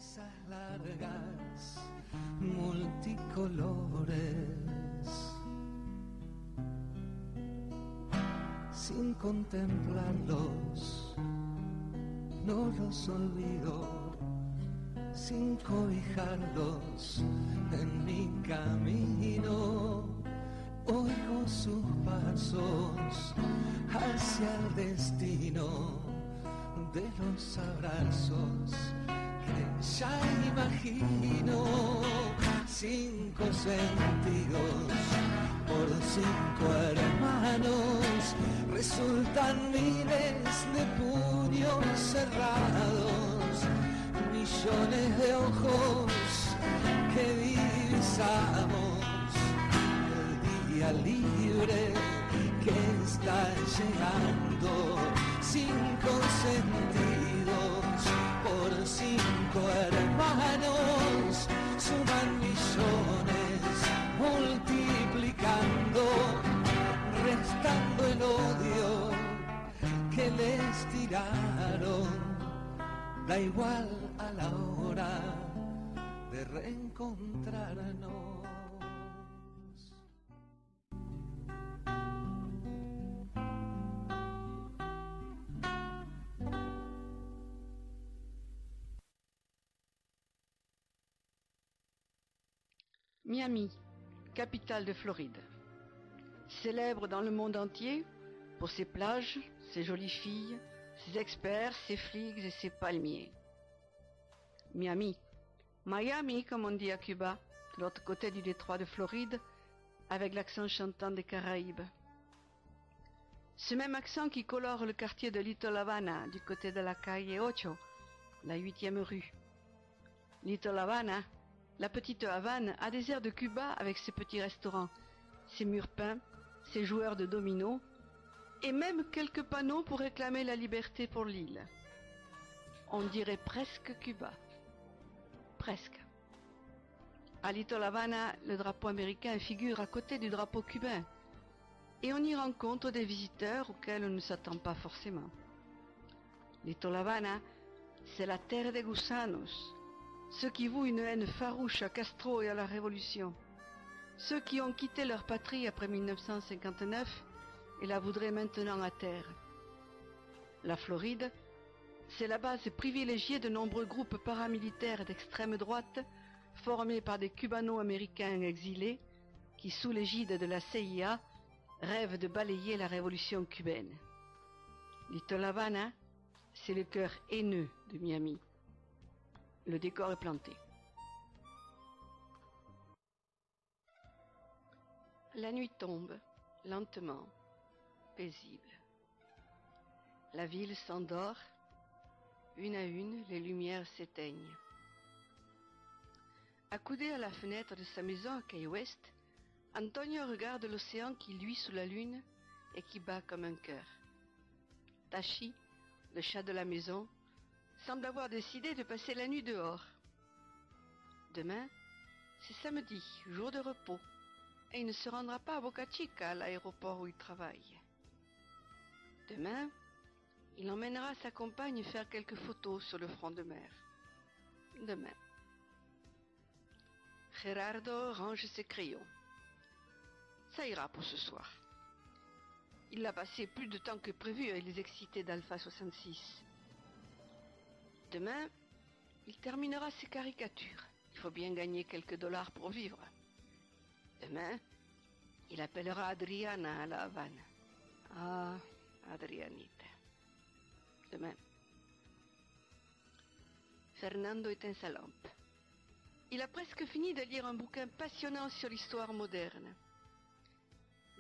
mesas largas, multicolores, sin contemplarlos, no los olvido, sin cobijarlos en mi camino. Oigo sus pasos hacia el destino de los abrazos que ya imagino. 5 sentidos por 5 hermanos, resultan miles de puños cerrados, millones de ojos que divisamos el día libre que está llegando. 5 sentidos por 5 hermanos, suman millones, multiplicando, restando el odio que les tiraron. Da igual a la hora de reencontrarnos. Miami, capitale de Floride. Célèbre dans le monde entier pour ses plages, ses jolies filles, ses experts, ses flics et ses palmiers. Miami, comme on dit à Cuba, de l'autre côté du détroit de Floride, avec l'accent chantant des Caraïbes. Ce même accent qui colore le quartier de Little Havana, du côté de la calle 8, la 8e rue. Little Havana, la petite Havane, a des airs de Cuba avec ses petits restaurants, ses murs peints, ses joueurs de dominos, et même quelques panneaux pour réclamer la liberté pour l'île. On dirait presque Cuba. Presque. À Little Havana, le drapeau américain figure à côté du drapeau cubain, et on y rencontre des visiteurs auxquels on ne s'attend pas forcément. Little Havana, c'est la terre des gusanos, ceux qui vouent une haine farouche à Castro et à la Révolution, ceux qui ont quitté leur patrie après 1959 et la voudraient maintenant à terre. La Floride, c'est la base privilégiée de nombreux groupes paramilitaires d'extrême droite formés par des cubano-américains exilés qui, sous l'égide de la CIA, rêvent de balayer la révolution cubaine. Little Havana, c'est le cœur haineux de Miami. Le décor est planté. La nuit tombe, lentement, paisible. La ville s'endort, une à une, les lumières s'éteignent. Accoudé à la fenêtre de sa maison à Key West, Antonio regarde l'océan qui luit sous la lune et qui bat comme un cœur. Tashi, le chat de la maison, semble avoir décidé de passer la nuit dehors. Demain, c'est samedi, jour de repos, et il ne se rendra pas à Boca Chica, l'aéroport où il travaille. Demain, il emmènera sa compagne faire quelques photos sur le front de mer. Demain. Gerardo range ses crayons. Ça ira pour ce soir. Il a passé plus de temps que prévu avec les excités d'Alpha 66. Demain, il terminera ses caricatures. Il faut bien gagner quelques dollars pour vivre. Demain, il appellera Adriana à la Havane. Ah, Adrianita. Demain. Fernando éteint sa lampe. Il a presque fini de lire un bouquin passionnant sur l'histoire moderne.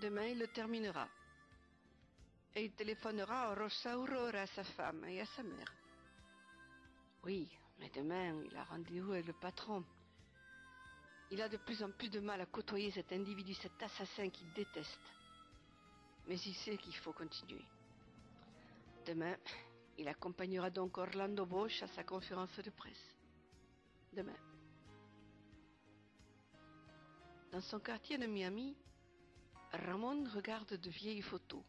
Demain, il le terminera. Et il téléphonera à Rosa Aurora, à sa femme et à sa mère. Oui, mais demain, il a rendez-vous avec le patron. Il a de plus en plus de mal à côtoyer cet individu, cet assassin qu'il déteste. Mais il sait qu'il faut continuer. Demain, il accompagnera donc Orlando Bosch à sa conférence de presse. Demain. Dans son quartier de Miami, Ramon regarde de vieilles photos.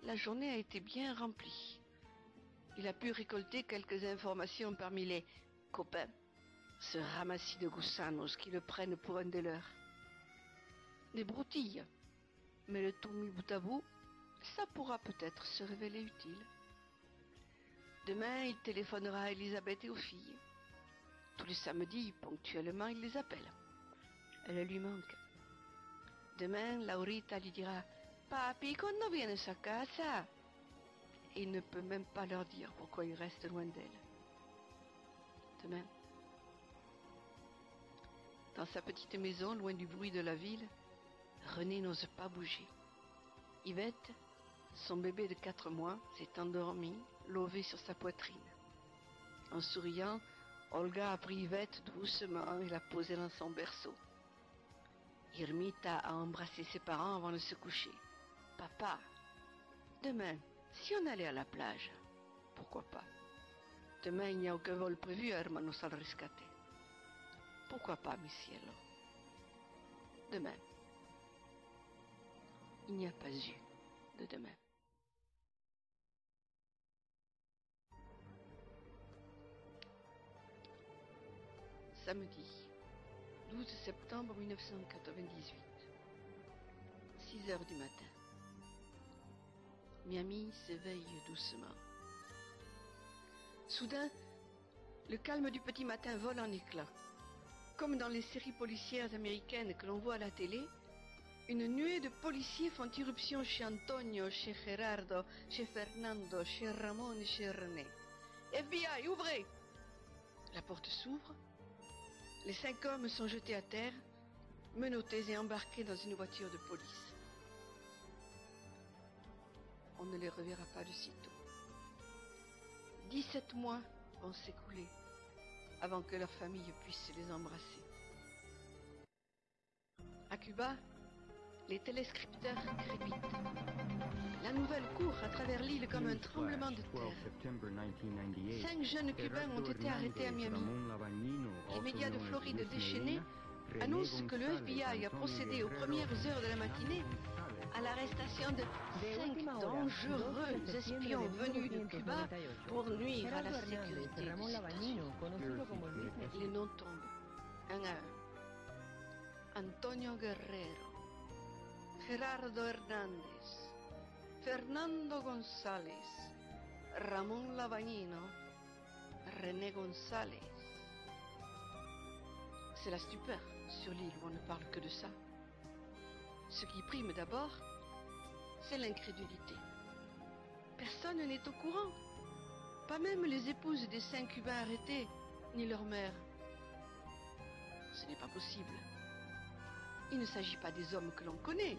La journée a été bien remplie. Il a pu récolter quelques informations parmi les copain, ce ramassis de gusanos qui le prennent pour un des leurs. Des broutilles, mais le tout mis bout à bout, ça pourra peut-être se révéler utile. Demain, il téléphonera à Elisabeth et aux filles. Tous les samedis, ponctuellement, il les appelle. Elle lui manque. Demain, Laurita lui dira « Papi, quando vienes a casa ?» Et il ne peut même pas leur dire pourquoi il reste loin d'elle. Demain, dans sa petite maison, loin du bruit de la ville, René n'ose pas bouger. Yvette, son bébé de 4 mois, s'est endormie, levée sur sa poitrine. En souriant, Olga a pris Yvette doucement et l'a posée dans son berceau. Irmita a embrassé ses parents avant de se coucher. « Papa, demain, si on allait à la plage, pourquoi pas? Demain, il n'y a aucun vol prévu à Hermanos al Rescate. Pourquoi pas, mi cielo? Demain. Il n'y a pas eu de demain. » Samedi, 12 septembre 1998, 6 heures du matin. Miami s'éveille doucement. Soudain, le calme du petit matin vole en éclats. Comme dans les séries policières américaines que l'on voit à la télé, une nuée de policiers font irruption chez Antonio, chez Gerardo, chez Fernando, chez Ramon et chez René. « FBI, ouvrez !» La porte s'ouvre. Les 5 hommes sont jetés à terre, menottés et embarqués dans une voiture de police. On ne les reverra pas de sitôt. 17 mois vont s'écouler avant que leur famille puisse les embrasser. À Cuba, les téléscripteurs crépitent. La nouvelle court à travers l'île comme un tremblement de terre. 5 jeunes Cubains ont été arrêtés à Miami. Les médias de Floride déchaînés annoncent que le FBI a procédé aux premières heures de la matinée à l'arrestation de 5 dangereux espions venus de Cuba pour nuire à la sécurité des États-Unis. Les noms tombent, un à un. Antonio Guerrero, Gerardo Hernández, Fernando González, Ramón Lavagnino, René González. C'est la stupeur sur l'île où on ne parle que de ça. Ce qui prime d'abord, c'est l'incrédulité. Personne n'est au courant, pas même les épouses des 5 Cubains arrêtés, ni leur mère. Ce n'est pas possible. Il ne s'agit pas des hommes que l'on connaît.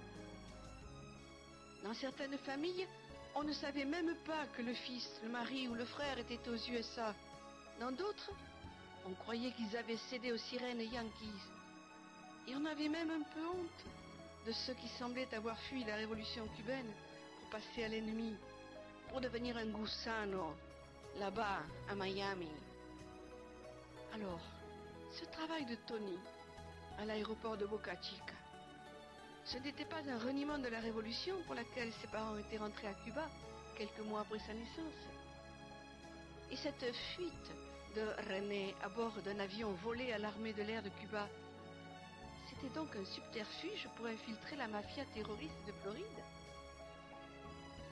Dans certaines familles, on ne savait même pas que le fils, le mari ou le frère étaient aux USA. Dans d'autres, on croyait qu'ils avaient cédé aux sirènes yankees. Et on avait même un peu honte de ceux qui semblaient avoir fui la révolution cubaine pour passer à l'ennemi, pour devenir un gusano, là-bas, à Miami. Alors, ce travail de Tony, à l'aéroport de Boca Chica, ce n'était pas un reniement de la révolution pour laquelle ses parents étaient rentrés à Cuba quelques mois après sa naissance. Et cette fuite de René à bord d'un avion volé à l'armée de l'air de Cuba, c'était donc un subterfuge pour infiltrer la mafia terroriste de Floride.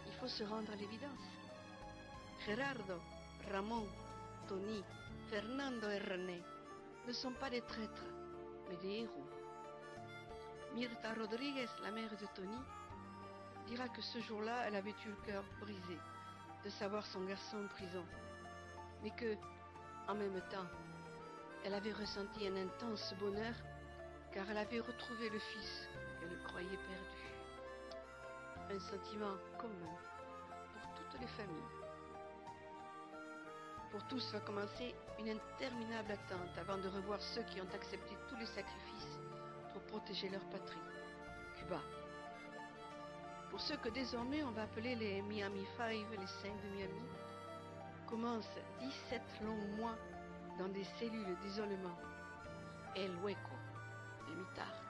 Il faut se rendre à l'évidence. Gerardo, Ramón, Tony, Fernando et René ne sont pas des traîtres, mais des héros. Mirta Rodriguez, la mère de Tony, dira que ce jour-là, elle avait eu le cœur brisé de savoir son garçon en prison, mais que, en même temps, elle avait ressenti un intense bonheur car elle avait retrouvé le fils qu'elle croyait perdu. Un sentiment commun pour toutes les familles. Pour tous va commencer une interminable attente avant de revoir ceux qui ont accepté tous les sacrifices pour protéger leur patrie, Cuba. Pour ceux que désormais on va appeler les Miami 5, les 5 de Miami, commencent 17 longs mois dans des cellules d'isolement. El Hueco, le mitard.